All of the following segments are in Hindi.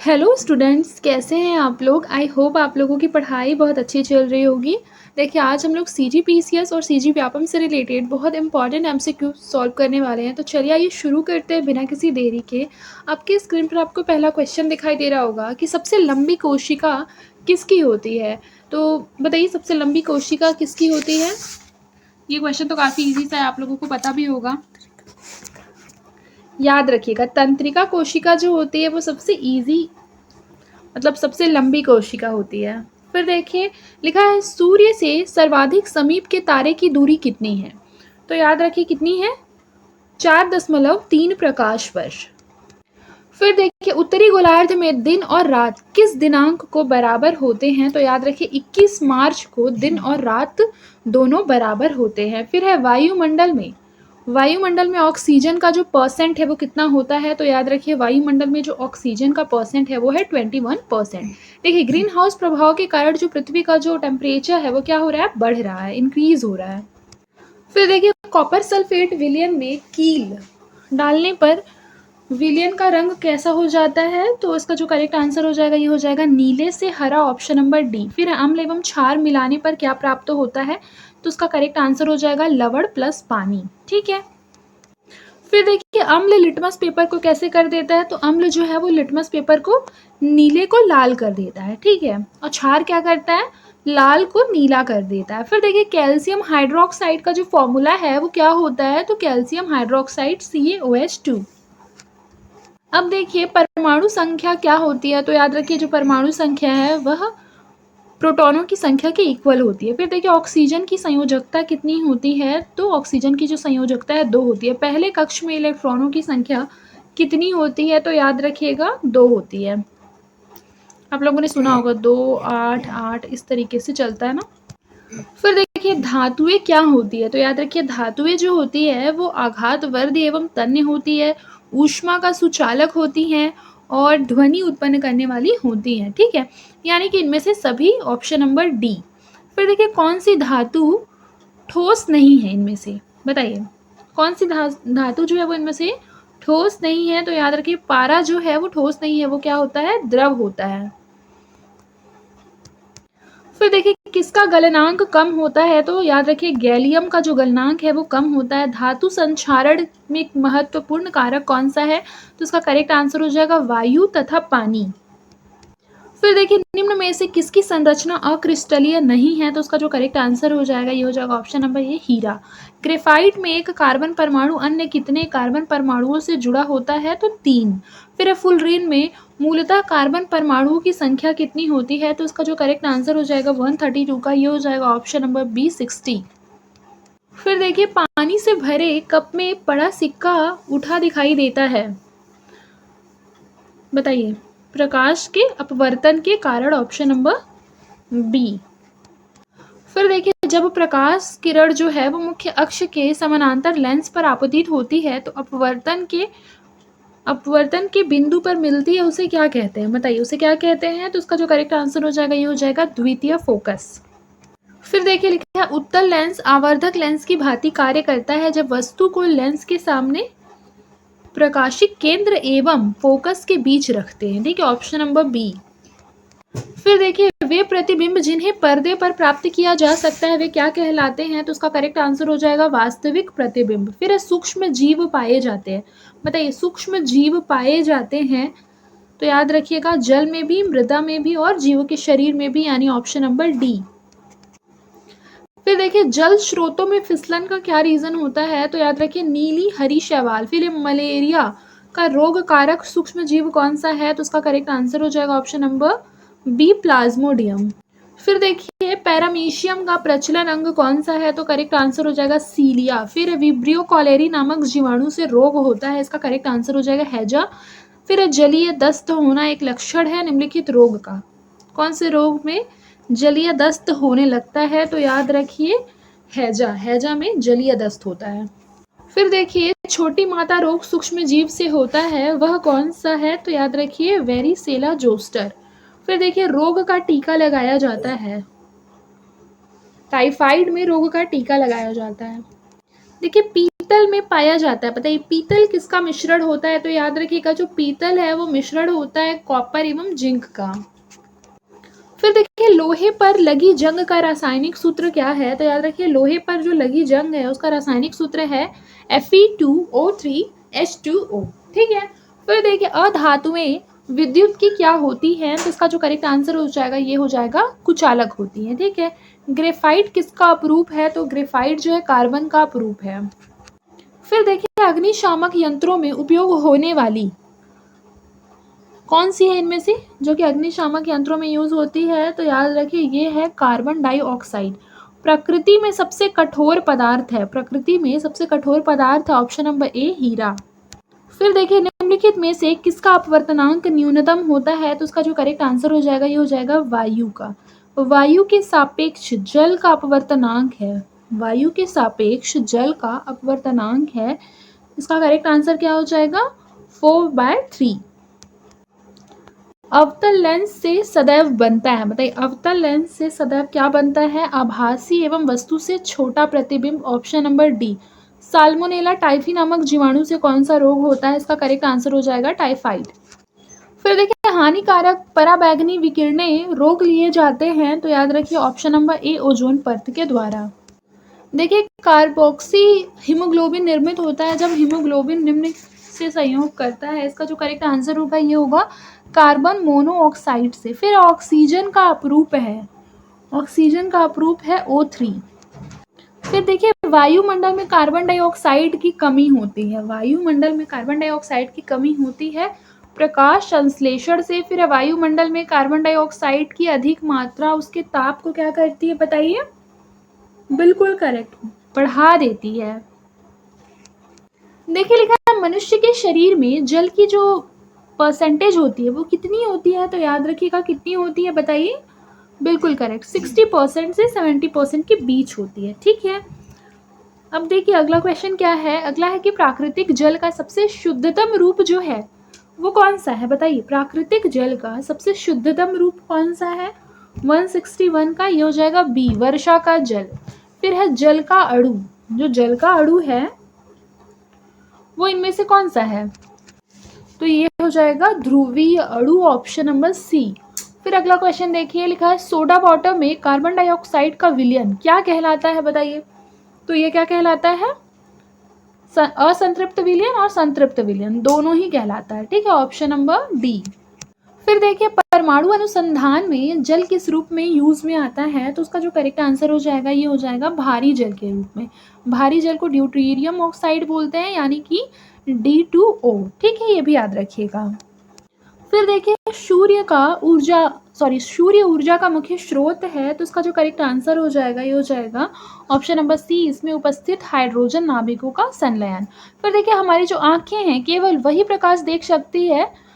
हेलो स्टूडेंट्स, कैसे हैं आप लोग। आई होप आप लोगों की पढ़ाई बहुत अच्छी चल रही होगी। देखिए, आज हम लोग CGPCS और CG व्यापम से रिलेटेड बहुत इंपॉर्टेंट MCQ सॉल्व करने वाले हैं। तो चलिए आइए शुरू करते हैं बिना किसी देरी के। आपके स्क्रीन पर आपको पहला क्वेश्चन दिखाई दे रहा होगा कि सबसे लंबी कोशिका किसकी होती है। तो बताइए, सबसे लंबी कोशिका किसकी होती है। ये क्वेश्चन तो काफ़ी ईजी सा है, आप लोगों को पता भी होगा। याद रखिएगा, तंत्रिका कोशिका जो होती है वो सबसे ईजी मतलब सबसे लंबी कोशिका होती है। फिर देखिए, लिखा है सूर्य से सर्वाधिक समीप के तारे की दूरी कितनी है। तो याद रखिए कितनी है, 4.3 प्रकाश वर्ष। फिर देखिए, उत्तरी गोलार्ध में दिन और रात किस दिनांक को बराबर होते हैं। तो याद रखिए 21 मार्च को दिन और रात दोनों बराबर होते हैं। फिर है वायुमंडल में ऑक्सीजन का जो परसेंट है वो कितना होता है। तो याद रखिए वायुमंडल में जो ऑक्सीजन का परसेंट है वो है 21%। देखिए, ग्रीन हाउस प्रभाव के कारण जो पृथ्वी का जो टेम्परेचर है वो क्या हो रहा है, बढ़ रहा है, इंक्रीज हो रहा है। फिर देखिए, कॉपर सल्फेट विलयन में कील डालने पर विलयन का रंग कैसा हो जाता है। तो इसका जो करेक्ट आंसर हो जाएगा, ये हो जाएगा नीले से हरा, ऑप्शन नंबर डी। फिर अम्ल एवं क्षार मिलाने पर क्या प्राप्त होता है। तो उसका करेक्ट आंसर हो जाएगा लवण प्लस पानी। ठीक है। फिर देखिए, अम्ल लिटमस पेपर को कैसे कर देता है। तो अम्ल जो है वो लिटमस पेपर को नीले को लाल कर देता है। ठीक है। और क्षार क्या करता है, लाल को नीला कर देता है। फिर देखिए, कैल्शियम हाइड्रोक्साइड का जो फॉर्मूला है वो क्या होता है। तो कैल्शियम हाइड्रोक्साइड CaOH2। अब देखिए, परमाणु संख्या क्या होती है। तो याद रखिए, जो परमाणु संख्या है वह प्रोटॉनों की संख्या के इक्वल होती है। फिर देखिए, ऑक्सीजन की संयोजकता कितनी होती है। तो ऑक्सीजन की जो संयोजकता है 2 होती है। पहले कक्ष में इलेक्ट्रॉनों की संख्या कितनी होती है। तो याद रखिएगा 2 होती है। आप लोगों ने सुना होगा 2, 8, 8 इस तरीके से चलता है ना। फिर देखिए, धातुएं क्या होती है। तो याद रखिए, धातुएं जो होती है वो आघातवर्धी एवं तन्य होती है, ऊष्मा का सुचालक होती हैं और ध्वनि उत्पन्न करने वाली होती हैं। ठीक है, यानी कि इनमें से सभी, ऑप्शन नंबर डी। फिर देखिए, कौन सी धातु ठोस नहीं है इनमें से, बताइए कौन सी धातु जो है वो इनमें से ठोस नहीं है। तो याद रखिए, पारा जो है वो ठोस नहीं है, वो क्या होता है, द्रव होता है। फिर देखिए, किसका गलनांक कम होता है। तो याद रखिए, गैलियम का जो गलनांक है वो कम होता है। धातु संक्षारण में एक महत्वपूर्ण कारक कौन सा है। तो इसका करेक्ट आंसर हो जाएगा वायु तथा पानी। फिर देखिए, निम्न में से किसकी संरचना अक्रिस्टलीय नहीं है। तो उसका जो करेक्ट आंसर हो जाएगा, ये हो जाएगा ऑप्शन नंबर ए, हीरा। ग्रेफाइट में एक कार्बन परमाणु अन्य कितने कार्बन परमाणुओं से जुड़ा होता है। तो 3। फिर फुलरीन में मूलतः कार्बन परमाणुओं की संख्या कितनी होती है। तो उसका जो करेक्ट आंसर हो जाएगा 132 का, ये हो जाएगा ऑप्शन नंबर बी, 60। फिर देखिए, पानी से भरे कप में पड़ा सिक्का उठा दिखाई देता है, बताइए प्रकाश के अपवर्तन के कारण, ऑप्शन नंबर बी। फिर देखिए, जब प्रकाश किरण जो है वो मुख्य अक्ष के समानांतर लेंस पर आपतित होती है तो अपवर्तन के बिंदु पर मिलती है, उसे क्या कहते हैं, बताइए उसे क्या कहते हैं। तो उसका जो करेक्ट आंसर हो जाएगा, ये हो जाएगा द्वितीय फोकस। फिर देखिए, लिखा है उत्तल लेंस आवर्धक लेंस की भांति कार्य करता है जब वस्तु को लेंस के सामने प्रकाशिक केंद्र एवं फोकस के बीच रखते हैं। ठीक है, ऑप्शन नंबर बी। फिर देखिए, वे प्रतिबिंब जिन्हें पर्दे पर प्राप्त किया जा सकता है वे क्या कहलाते हैं। तो उसका करेक्ट आंसर हो जाएगा वास्तविक प्रतिबिंब। फिर सूक्ष्म जीव पाए जाते हैं, बताइए सूक्ष्म जीव पाए जाते हैं। तो याद रखिएगा, जल में भी, मृदा में भी और जीवों के शरीर में भी, यानी ऑप्शन नंबर डी। फिर देखिए, जल स्रोतों में फिसलन का क्या रीजन होता है। तो याद रखिए, नीली हरी शैवाल। फिर मलेरिया का रोग कारक सूक्ष्म जीव कौन सा है। तो उसका करेक्ट आंसर हो जाएगा ऑप्शन नंबर बी, प्लाज्मोडियम। फिर देखिए, पैरामीशियम का प्रचलन अंग कौन सा है। तो करेक्ट आंसर हो जाएगा सीलिया। फिर विब्रियो कॉलेरी नामक जीवाणु से रोग होता है, इसका करेक्ट आंसर हो जाएगा हैजा। फिर जलीय दस्त होना एक लक्षण है निम्नलिखित रोग का, कौन से रोग में जलीय दस्त होने लगता है। तो याद रखिए हैजा, हैजा में जलीय दस्त होता है। फिर देखिए, छोटी माता रोग सूक्ष्म जीव से होता है, वह कौन सा है। तो याद रखिए वेरिसेला जोस्टर। फिर देखिए, रोग का टीका लगाया जाता है, टाइफाइड में रोग का टीका लगाया जाता है। देखिए, पीतल में पाया जाता है? बताइए पीतल किसका मिश्रण होता है? तो याद रखिएगा जो पीतल है वो मिश्रण होता है कॉपर एवं जिंक का। फिर देखिए लोहे पर लगी जंग का रासायनिक सूत्र क्या है? तो याद रखिए लोहे पर जो लगी जंग है उसका रासायनिक सूत्र है Fe2O3H2O। ठीक है। फिर देखिए अधातुएं विद्युत की क्या होती हैं? तो इसका जो करेक्ट आंसर हो जाएगा ये हो जाएगा कुचालक होती है। ठीक है। ग्रेफाइट किसका अपरूप है? तो ग्रेफाइट जो है कार्बन का अपरूप है। फिर देखिए अग्निशामक यंत्रों में उपयोग होने वाली कौन सी है इनमें से जो कि अग्निशामक यंत्रों में यूज होती है? तो याद रखिए ये है कार्बन डाइऑक्साइड। प्रकृति में सबसे कठोर पदार्थ है, प्रकृति में सबसे कठोर पदार्थ है ऑप्शन नंबर ए हीरा। फिर देखिए निम्नलिखित में से किसका अपवर्तनांक न्यूनतम होता है? तो उसका जो करेक्ट आंसर हो जाएगा ये हो जाएगा वायु का। वायु के सापेक्ष जल का अपवर्तनांक है, वायु के सापेक्ष जल का अपवर्तनांक है। इसका करेक्ट आंसर क्या हो जाएगा? 4/3। अवतल लेंस से सदैव बनता है, बताइए अवतल लेंस से सदैव क्या बनता है? आभासी एवं वस्तु से छोटा प्रतिबिंब option number D. Salmonella typhi नामक जीवाणु से कौन सा रोग होता है? इसका करेक्ट आंसर हो जाएगा टाइफाइड। फिर देखिए हानिकारक पराबैंगनी विकिरणें रोक लिए जाते हैं? तो याद रखिए ऑप्शन नंबर ए ओजोन परत के द्वारा। देखिए कार्बोक्सी हीमोग्लोबिन निर्मित होता है जब हीमोग्लोबिन निम्न से संयोग करता है। इसका जो करेक्ट आंसर होगा ये होगा कार्बन मोनोऑक्साइड से। फिर ऑक्सीजन का अपरूप है, ऑक्सीजन का अपरूप है O3। फिर देखिए वायुमंडल में कार्बन डाइऑक्साइड की कमी होती है, वायुमंडल में कार्बन डाइऑक्साइड की कमी होती है प्रकाश संश्लेषण से। फिर वायुमंडल में कार्बन डाइऑक्साइड की अधिक मात्रा उसके ताप को क्या करती है? बताइए। बिल्कुल करेक्ट, बढ़ा देती है। देखिए लिखा है मनुष्य के शरीर में जल की जो परसेंटेज होती है वो कितनी होती है? तो याद रखिएगा कितनी होती है? बताइए। बिल्कुल करेक्ट, 60% से 70% के बीच होती है। ठीक है। अब देखिए अगला क्वेश्चन क्या है? अगला है कि प्राकृतिक जल का सबसे शुद्धतम रूप जो है वो कौन सा है? बताइए प्राकृतिक जल का सबसे शुद्धतम रूप कौन सा है? 161 का ये हो जाएगा बी वर्षा का जल। फिर है जल का अणु, जो जल का अणु है वो इनमें से कौन सा है? तो ये हो जाएगा ध्रुवीय अणु ऑप्शन नंबर सी। फिर अगला क्वेश्चन देखिए लिखा है सोडा वाटर में कार्बन डाइऑक्साइड का विलयन क्या कहलाता है? बताइए। तो ये क्या कहलाता है? असंतृप्त विलयन और संतृप्त विलयन दोनों ही कहलाता है। ठीक है, ऑप्शन नंबर डी। फिर देखिए परमाणु अनुसंधान में जल किस रूप में यूज में आता है? तो उसका जो करेक्ट आंसर हो जाएगा ये हो जाएगा भारी जल के रूप में। भारी जल को ड्यूटेरियम ऑक्साइड बोलते हैं यानी कि D2O। ठीक है, ये भी याद रखिएगा। फिर देखिए सूर्य ऊर्जा का मुख्य स्रोत है। तो इसका जो करेक्ट आंसर हो जाएगा ये हो जाएगा ऑप्शन नंबर सी, इसमें उपस्थित हाइड्रोजन नाभिकों का संलयन। फिर देखिए हमारी जो आंखें हैं केवल वही प्रकाश देख सकती है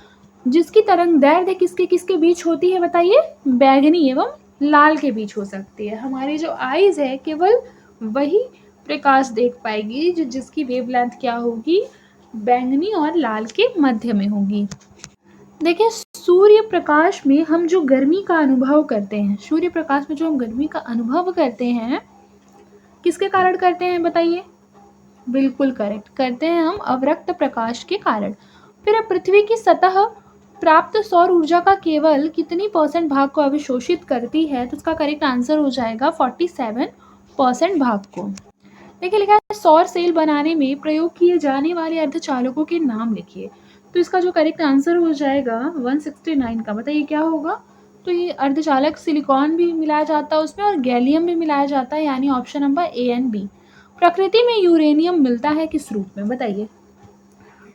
जिसकी तरंग दैर्ध्य किसके किसके बीच होती है? बताइए। बैंगनी एवं लाल के बीच हो सकती है। हमारी जो आईज है केवल वही प्रकाश देख पाएगी जिसकी वेवलेंथ क्या होगी? बैंगनी और लाल के मध्य में होगी। देखिए सूर्य प्रकाश में हम जो गर्मी का अनुभव करते हैं, सूर्य प्रकाश में जो हम गर्मी का अनुभव करते हैं किसके कारण करते हैं? बताइए। बिल्कुल करेक्ट, करते हैं हम अवरक्त प्रकाश के कारण। फिर पृथ्वी की सतह प्राप्त सौर ऊर्जा का केवल कितनी % भाग को अवशोषित करती है? तो उसका करेक्ट आंसर हो जाएगा 47% भाग को। देखिए लिखा है सौर सेल बनाने में प्रयोग किए जाने वाले अर्धचालकों के नाम लिखिए। तो इसका जो करेक्ट आंसर हो जाएगा 169 का। बताइए क्या होगा? तो ये अर्धचालक सिलिकॉन भी मिलाया जाता है उसमें और गैलियम भी मिलाया जाता है यानी option number A and B. प्रकृति में यूरेनियम मिलता है किस रूप में? बताइए।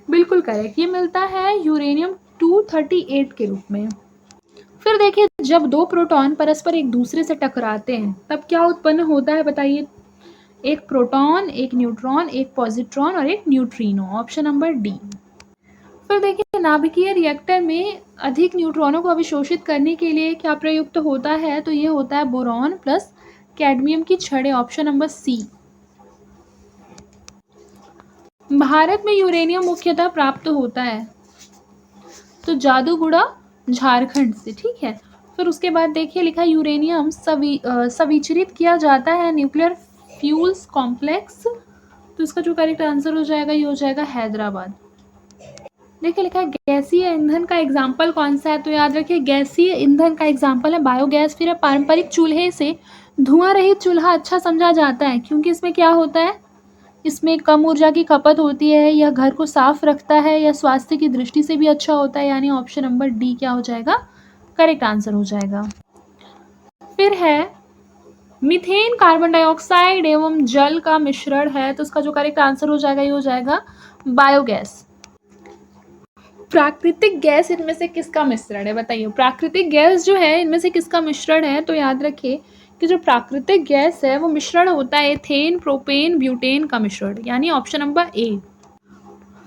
बिल्कुल करेक्ट, ये मिलता है यूरेनियम 238 के रूप में। फिर देखिए जब दो प्रोटॉन परस्पर एक दूसरे से टकराते हैं तब क्या उत्पन्न होता है? बताइए। एक प्रोटॉन, एक न्यूट्रॉन, एक पॉजिट्रॉन और एक न्यूट्रिनो, ऑप्शन नंबर डी। फिर देखिए नाभिकीय रिएक्टर में अधिक न्यूट्रॉनों को अवशोषित करने के लिए क्या प्रयुक्त होता है? तो ये होता है बोरॉन प्लस कैडमियम की छड़ें, ऑप्शन नंबर सी। भारत में यूरेनियम मुख्यतः प्राप्त होता है तो जादूगुड़ा झारखंड से। ठीक है। फिर उसके बाद देखिए लिखा यूरेनियम सविचरित किया जाता है न्यूक्लियर फ्यूल्स कॉम्प्लेक्स तो इसका जो करेक्ट आंसर हो जाएगा ये हो जाएगा हैदराबाद। देखिए लिखा है गैसीय ईंधन का एग्जाम्पल कौन सा है, तो याद रखिए गैसीय ईंधन का एग्जाम्पल है बायोगैस। फिर है पारंपरिक चूल्हे से धुआं रहित चूल्हा अच्छा समझा जाता है क्योंकि इसमें क्या होता है, इसमें कम ऊर्जा की खपत होती है, यह घर को साफ रखता है, या स्वास्थ्य की दृष्टि से भी अच्छा होता है, यानी ऑप्शन नंबर डी क्या हो जाएगा, करेक्ट आंसर हो जाएगा। फिर है मीथेन कार्बन डाइऑक्साइड एवं जल का मिश्रण है, तो इसका जो करेक्ट आंसर हो जाएगा ये हो जाएगा बायोगैस। प्राकृतिक गैस इनमें से किसका मिश्रण है, बताइए। प्राकृतिक गैस जो है इनमें से किसका मिश्रण है, तो याद रखिए कि जो प्राकृतिक गैस है वो मिश्रण होता है एथेन, प्रोपेन, ब्यूटेन का मिश्रण, यानी ऑप्शन नंबर ए।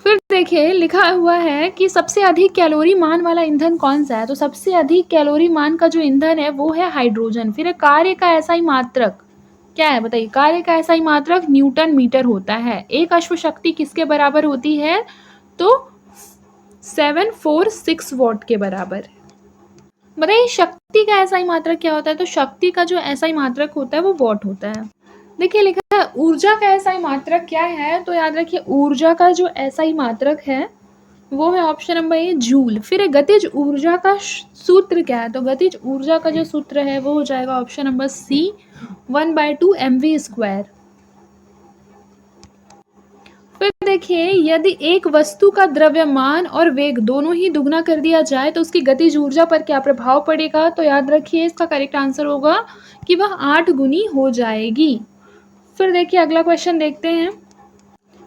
फिर देखिए लिखा हुआ है कि सबसे अधिक कैलोरी मान वाला ईंधन कौन सा है, तो सबसे अधिक कैलोरी मान का जो ईंधन है वो है हाइड्रोजन। फिर कार्य का ऐसा ही मात्रक क्या है, बताइए। कार्य का ऐसा ही मात्रक न्यूटन मीटर होता है। एक अश्व शक्ति किसके बराबर होती है, तो 746 वॉट के बराबर। बताइए शक्ति का ऐसा ही मात्रक क्या होता है, तो शक्ति का जो ऐसा ही मात्रक होता है वो वॉट होता है। देखिए लिखा है ऊर्जा का ऐसा ही मात्रक क्या है, तो याद रखिए ऊर्जा का जो ऐसा ही मात्रक है वो है ऑप्शन नंबर ए जूल। फिर गतिज ऊर्जा का सूत्र क्या है, तो गतिज ऊर्जा का जो सूत्र है वो हो जाएगा ऑप्शन नंबर सी 1/2 mv²। फिर देखिए यदि एक वस्तु का द्रव्यमान और वेग दोनों ही दुगना कर दिया जाए तो उसकी गतिज ऊर्जा पर क्या प्रभाव पड़ेगा, तो याद रखिए इसका करेक्ट आंसर होगा कि वह 8 गुनी हो जाएगी। फिर देखिए अगला क्वेश्चन देखते हैं।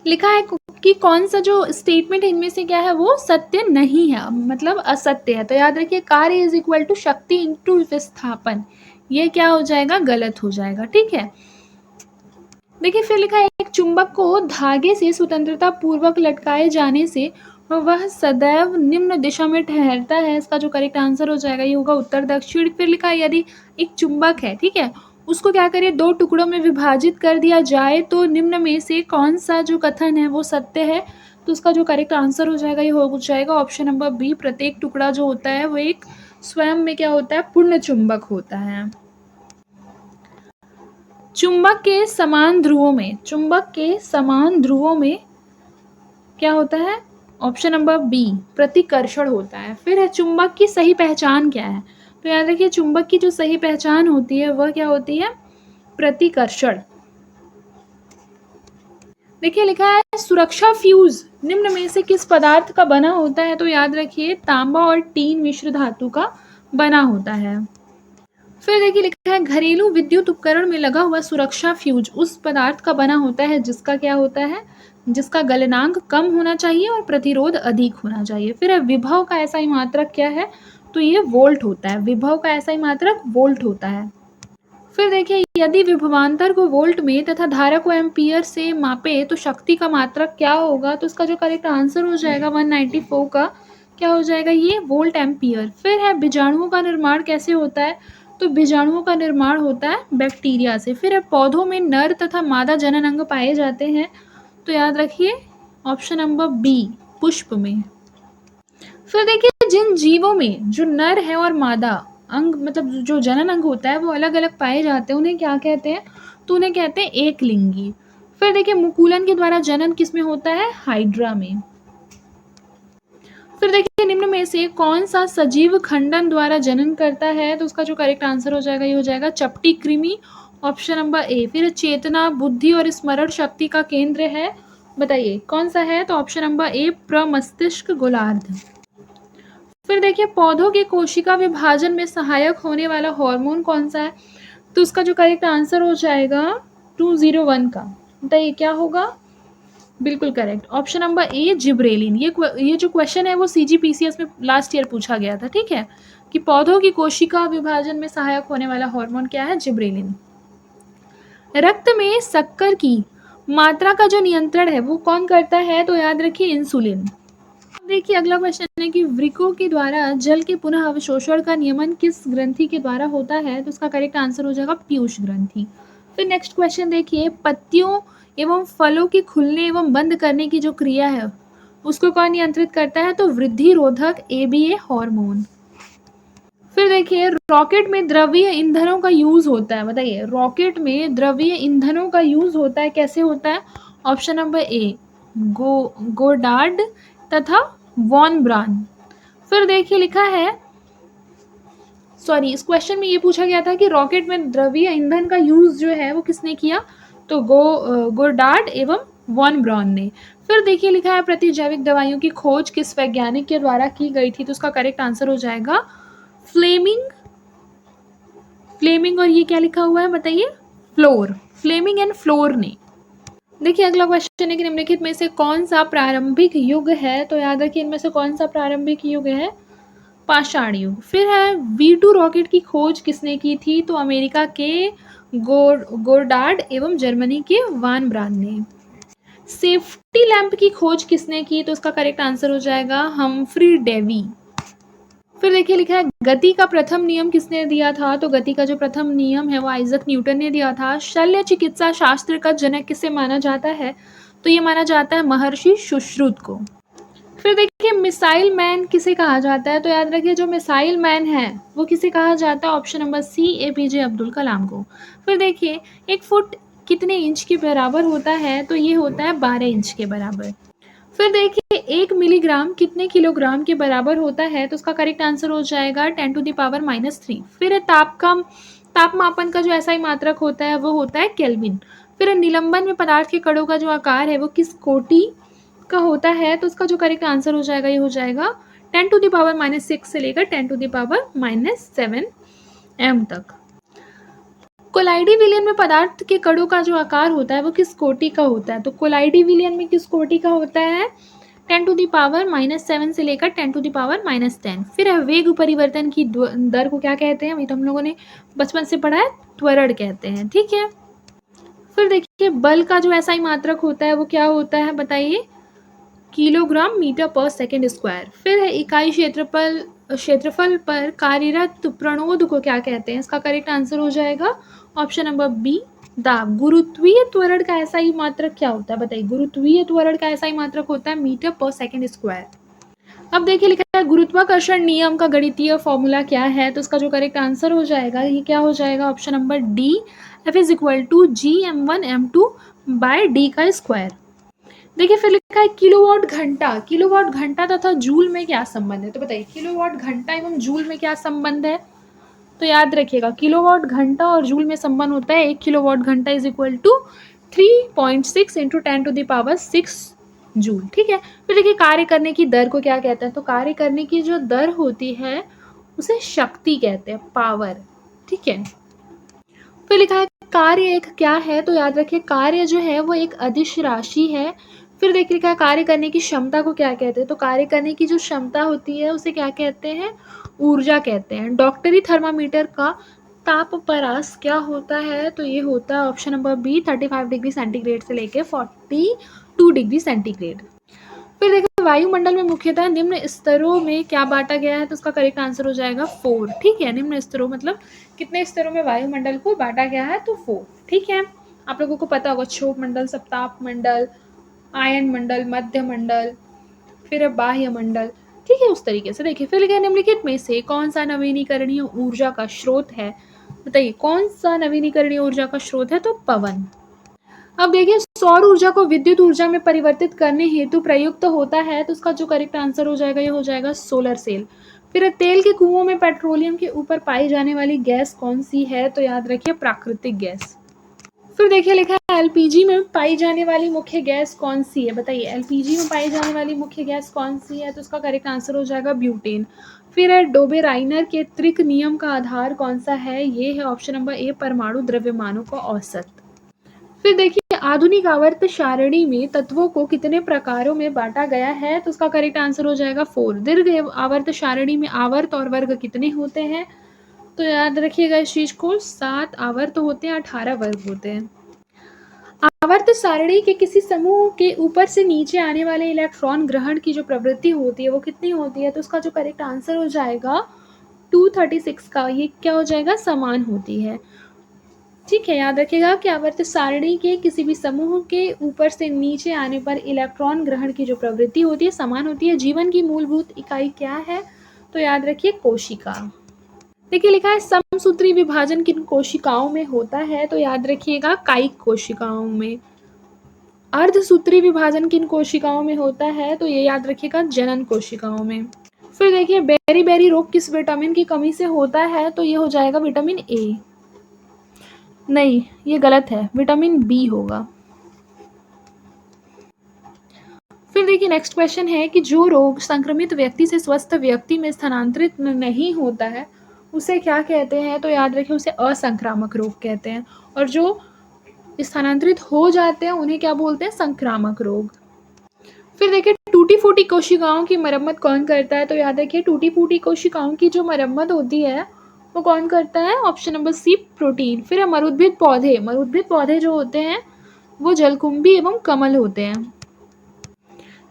लिखा है कि कौन सा जो स्टेटमेंट इनमें से क्या है वो सत्य नहीं है, मतलब असत्य है, तो याद रखिए कार्य इज इक्वल टू शक्ति इंटू विस्थापन, ये क्या हो जाएगा, गलत हो जाएगा। ठीक है, देखिए फिर लिखा है एक चुंबक को धागे से स्वतंत्रता पूर्वक लटकाए जाने से वह सदैव निम्न दिशा में ठहरता है, इसका जो करेक्ट आंसर हो जाएगा ये होगा उत्तर दक्षिण। फिर लिखा है यदि एक चुंबक है, ठीक है, उसको क्या करिए 2 टुकड़ों में विभाजित कर दिया जाए तो निम्न में से कौन सा जो कथन है वो सत्य है, तो उसका जो करेक्ट आंसर हो जाएगा ये हो जाएगा ऑप्शन नंबर बी। प्रत्येक टुकड़ा जो होता है वो एक स्वयं में क्या होता है, पूर्ण चुंबक होता है। चुंबक के समान ध्रुवों में क्या होता है, ऑप्शन नंबर बी प्रतिकर्षण होता है। फिर है चुंबक की सही पहचान क्या है, तो याद रखिए चुंबक की जो सही पहचान होती है वह क्या होती है, प्रतिकर्षण। देखिए लिखा है सुरक्षा फ्यूज निम्न में से किस पदार्थ का बना होता है, तो याद रखिए तांबा और टीन मिश्र धातु का बना होता है। फिर देखिए लिखा है घरेलू विद्युत उपकरण में लगा हुआ सुरक्षा फ्यूज उस पदार्थ का बना होता है जिसका क्या होता है, जिसका गलनांक कम होना चाहिए और प्रतिरोध अधिक होना चाहिए। फिर है विभव का ऐसा ही मात्रक क्या है, तो ये वोल्ट होता है, विभव का ऐसा ही मात्रक वोल्ट होता है। फिर देखिए यदि विभवांतर को वोल्ट में तथा धारा को एम्पियर से मापे तो शक्ति का मात्रक क्या होगा, तो इसका जो करेक्ट आंसर हो जाएगा 194 का क्या हो जाएगा, ये वोल्ट एम्पियर। फिर है बीजाणुओं का निर्माण कैसे होता है, तो बीजाणुओं का निर्माण होता है बैक्टीरिया से। फिर है पौधों में नर तथा मादा जनन अंग पाए जाते हैं, तो याद रखिए ऑप्शन नंबर बी पुष्प में। फिर देखिए जिन जीवों में जो नर है और मादा अंग मतलब जो जनन अंग होता है वो अलग अलग पाए जाते हैं उन्हें क्या कहते हैं, तो उन्हें कहते हैं एक लिंगी। फिर देखिए मुकुलन के द्वारा जनन किस में होता है, हाइड्रा में। फिर देखिए निम्न में से कौन सा सजीव खंडन द्वारा जनन करता है, तो उसका जो करेक्ट आंसर हो जाएगा ये हो जाएगा चपटी कृमि, ऑप्शन नंबर ए। फिर चेतना बुद्धि और स्मरण शक्ति का केंद्र है, बताइए कौन सा है, तो ऑप्शन नंबर ए प्रमस्तिष्क गोलार्ध। फिर देखिए पौधों के कोशिका विभाजन में सहायक होने वाला हार्मोन कौन सा है, तो उसका जो करेक्ट आंसर हो जाएगा 201 का, बताइए क्या होगा, बिल्कुल करेक्ट ऑप्शन नंबर ए जिब्रेलिन। ये जो क्वेश्चन है वो CGPCS में लास्ट ईयर पूछा गया था, ठीक है, कि पौधों की कोशिका विभाजन में सहायक होने वाला हार्मोन क्या है, जिब्रेलिन। रक्त में शक्कर की मात्रा का जो नियंत्रण है वो कौन करता है, तो याद रखिए इंसुलिन। देखिए अगला क्वेश्चन है कि वृक्कों के द्वारा जल के पुनः अवशोषण का नियमन किस ग्रंथि के द्वारा होता है, तो उसका करेक्ट आंसर हो जाएगा पीयूष ग्रंथि। फिर नेक्स्ट क्वेश्चन देखिए पत्तियों एवं फलों के खुलने एवं बंद करने की जो क्रिया है उसको कौन नियंत्रित करता है, तो वृद्धि रोधक ABA हार्मोन। फिर देखिए रॉकेट में द्रवीय ईंधनों का यूज होता है, बताइए रॉकेट में द्रवीय ईंधनों का यूज होता है कैसे होता है, ऑप्शन नंबर ए गोडार्ड तथा वॉन ब्रान। फिर देखिए लिखा है, सॉरी, इस क्वेश्चन में ये पूछा गया था कि रॉकेट में द्रवीय ईंधन का यूज जो है वो किसने किया, तो गोडार्ड एवं वॉन ब्राउन ने। फिर देखिए लिखा है प्रतिजैविक दवाइयों की खोज किस वैज्ञानिक के द्वारा की गई थी, तो उसका करेक्ट आंसर हो जाएगा फ्लेमिंग। फ्लेमिंग और ये क्या लिखा हुआ है बताइए, फ्लोर, फ्लेमिंग एंड फ्लोर ने। देखिए अगला क्वेश्चन है कि निम्नलिखित में से कौन सा प्रारंभिक युग है, तो याद रखिए इनमें से कौन सा प्रारंभिक युग है, पाषाण युग। फिर है V2 रॉकेट की खोज किसने की थी, तो अमेरिका के गोडार्ड एवं जर्मनी के वान ब्रान ने। सेफ्टी लैंप की खोज किसने की, तो उसका करेक्ट आंसर हो जाएगा हम्फ्री डेवी। फिर देखिए लिखा है गति का प्रथम नियम किसने दिया था, तो गति का जो प्रथम नियम है वो आइजक न्यूटन ने दिया था। शल्य चिकित्सा शास्त्र का जनक किसे माना जाता है, तो ये माना जाता है महर्षि सुश्रुत को। फिर देखिए मिसाइल मैन किसे कहा जाता है, तो याद रखिए जो मिसाइल मैन है वो किसे कहा जाता है, option number C APJ Abdul Kalam को। फिर देखिए 1 फुट कितने इंच के बराबर होता है, तो ये होता है 12 इंच के बराबर। फिर देखिए 1 मिलीग्राम कितने किलोग्राम के बराबर होता है, तो उसका करेक्ट आंसर हो जाएगा 10⁻⁻3। फिर तापमापन का जो SI मात्रक होता है वो होता है केल्विन। फिर निलंबन में पदार्थ के कणों का जो आकार है वो किस कोटि का होता है, तो उसका जो करेक्ट आंसर हो जाएगा ये हो जाएगा 10⁻6 से लेकर 10⁻7 m तक। कोलाइडी विलियन में पदार्थ के कणों का जो आकार होता है वो किस कोटि का होता है, तो कोलाइडी विलियन में किस कोटि का होता है, 10⁻7 से लेकर 10⁻10। फिर वेग परिवर्तन की दर को क्या कहते हैं, वही तो हम लोगों ने बचपन से पढ़ा है, त्वरण कहते हैं। ठीक है। फिर देखिए बल का जो SI मात्रक होता है वो क्या होता है बताइए, किलोग्राम मीटर पर सेकेंड स्क्वायर। फिर है इकाई क्षेत्रफल पर कार्यरत प्रणोद को क्या कहते हैं, इसका करेक्ट आंसर हो जाएगा ऑप्शन नंबर बी दाब। गुरुत्वीय त्वरण का SI मात्रक क्या होता है बताइए, गुरुत्वीय त्वरण का SI मात्रक होता है मीटर पर सेकेंड स्क्वायर। अब देखिए लिखा है गुरुत्वाकर्षण नियम का गणितीय फॉर्मूला क्या है, तो उसका जो करेक्ट आंसर हो जाएगा ये क्या हो जाएगा, ऑप्शन नंबर डी F=gm1m2/d²। देखिए फिर लिखा है किलोवाट घंटा, किलोवाट घंटा तथा जूल में क्या संबंध है, तो बताइए किलोवाट घंटा एवं जूल में क्या संबंध है, तो याद रखिएगा किलोवाट घंटा और जूल में संबंध होता है 1 किलोवाट घंटा = 3.6 × 10⁻6 जूल। ठीक है। फिर देखिए कार्य करने की दर को क्या कहते हैं, तो कार्य करने की जो दर होती है उसे शक्ति कहते हैं, पावर। ठीक है। फिर लिखा है कार्य एक क्या है, तो याद रखिए कार्य जो है वो एक अदिश राशि है। फिर देखिए लिखा है कार्य करने की क्षमता को क्या कहते हैं, तो कार्य करने की जो क्षमता होती है उसे क्या कहते हैं, ऊर्जा कहते हैं। डॉक्टरी थर्मामीटर का तापपरास क्या होता है, तो ये होता है option number B 35 degree centigrade से लेकर 42 डिग्री सेंटीग्रेड। फिर देखिए वायुमंडल में मुख्यतः निम्न स्तरों में क्या बांटा गया है, तो उसका करेक्ट आंसर हो जाएगा 4। ठीक है। निम्न स्तरों मतलब कितने स्तरों में वायुमंडल को बांटा गया है, तो 4। ठीक है। आप लोगों को पता होगा क्षोभ मंडल, सप्ताप मंडल, आयन मंडल, मध्य मंडल, फिर बाह्य मंडल। ठीक है। उस तरीके से देखिए फिर लिखा है निम्नलिखित में से कौन सा नवीनीकरणीय ऊर्जा का स्रोत है, बताइए कौन सा नवीनीकरणीय ऊर्जा का स्रोत है, तो पवन। अब देखिए सौर ऊर्जा को विद्युत ऊर्जा में परिवर्तित करने हेतु प्रयुक्त होता है, तो उसका जो करेक्ट आंसर हो जाएगा ये हो जाएगा सोलर सेल। फिर तेल के कुओं में पेट्रोलियम के ऊपर पाई जाने वाली गैस कौन सी है, तो याद रखिए प्राकृतिक गैस। फिर देखिए लिखा है एलपीजी में पाई जाने वाली मुख्य गैस कौन सी है, बताइए एलपीजी में पाई जाने वाली मुख्य गैस कौन सी है, तो उसका करेक्ट आंसर हो जाएगा ब्यूटेन। फिर है डोबे राइनर के त्रिक नियम का आधार कौन सा है, ये है ऑप्शन नंबर ए परमाणु द्रव्यमानों का औसत। फिर देखिए आधुनिक आवर्त सारणी में तत्वों को कितने प्रकारों में बांटा गया है, तो उसका करेक्ट आंसर हो जाएगा 4। दीर्घ आवर्त सारणी में आवर्त और वर्ग कितने होते हैं, तो याद रखिएगा इस चीज को, 7 आवर्त होते हैं, 18 वर्ग होते हैं। आवर्त सारणी के किसी समूह के ऊपर से नीचे आने वाले इलेक्ट्रॉन ग्रहण की जो प्रवृत्ति होती है वो कितनी होती है, तो उसका जो करेक्ट आंसर हो जाएगा 236 का, ये क्या हो जाएगा, समान होती है। ठीक है। याद रखिएगा कि आवर्त सारणी के किसी भी समूह के ऊपर से नीचे आने पर इलेक्ट्रॉन ग्रहण की जो प्रवृत्ति होती है समान होती है। जीवन की मूलभूत इकाई क्या है, तो याद रखिए कोशिका। देखिए लिखा है समसूत्री विभाजन किन कोशिकाओं में होता है, तो याद रखिएगा कायिक कोशिकाओं में। अर्धसूत्री विभाजन किन कोशिकाओं में होता है? तो ये याद रखिएगा, जनन कोशिकाओं में। फिर देखिए बेरी-बेरी रोग किस विटामिन की कमी से होता है? तो ये हो जाएगा विटामिन ए। नहीं, ये गलत है, विटामिन बी होगा। फिर देखिए नेक्स्ट क्वेश्चन है कि जो रोग संक्रमित व्यक्ति से स्वस्थ व्यक्ति में स्थानांतरित नहीं होता है, उसे क्या कहते हैं? तो याद रखिए, उसे असंक्रामक रोग कहते हैं। और जो स्थानांतरित हो जाते हैं उन्हें क्या बोलते हैं? संक्रामक रोग। फिर देखिए टूटी-फूटी कोशिकाओं की मरम्मत कौन करता है? तो याद रखिए टूटी-फूटी कोशिकाओं की जो मरम्मत होती है वो कौन करता है? Option number C, protein. फिर मरुद्भिद पौधे जो होते हैं वो जलकुंभी एवं कमल होते हैं।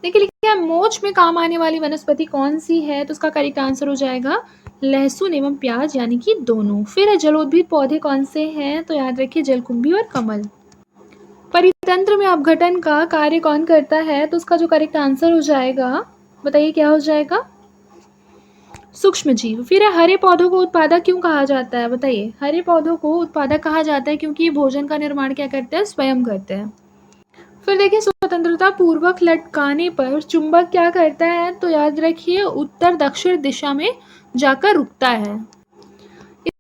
देखिए लिखिए मोच में काम आने वाली वनस्पति कौन सी है? तो उसका करेक्ट आंसर हो जाएगा लहसुन एवं प्याज, यानी कि दोनों। फिर जलोद्भिद पौधे कौन से हैं? तो याद रखिए जलकुंभी और कमल। परितंत्र में अपघटन का कार्य कौन करता है? तो उसका जो करेक्ट आंसर हो जाएगा, बताइए क्या हो जाएगा? सूक्ष्म जीव। फिर हरे पौधों को उत्पादक क्यों कहा जाता है? बताइए। हरे पौधों को उत्पादक कहा जाता है क्योंकि ये भोजन का निर्माण क्या करते हैं? स्वयं करते हैं। फिर देखिए स्वतंत्रता पूर्वक लटकाने पर चुंबक क्या करता है? तो याद रखिए उत्तर दक्षिण दिशा में जाकर रुकता है।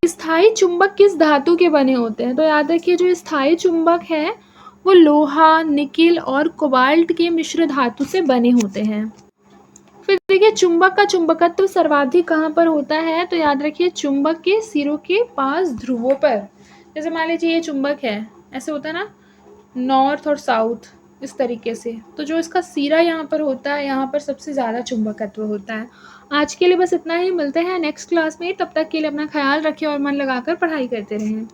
स्थायी चुंबक किस धातु के बने होते हैं? तो याद रखिए जो स्थायी चुंबक है वो लोहा, निकिल और कोबाल्ट के मिश्र धातु से बने होते हैं। फिर देखिए चुंबक का चुंबकत्व सर्वाधिक कहाँ पर होता है? तो याद रखिए चुंबक के सिरों के पास ध्रुवों पर। जैसे मान लीजिए ये चुंबक है, ऐसे होता है ना, नॉर्थ और साउथ, इस तरीके से। तो जो इसका सिरा यहाँ पर होता है, यहाँ पर सबसे ज़्यादा चुंबकत्व होता है। आज के लिए बस इतना ही, मिलते हैं नेक्स्ट क्लास में। तब तक के लिए अपना ख्याल रखें और मन लगाकर पढ़ाई करते रहें।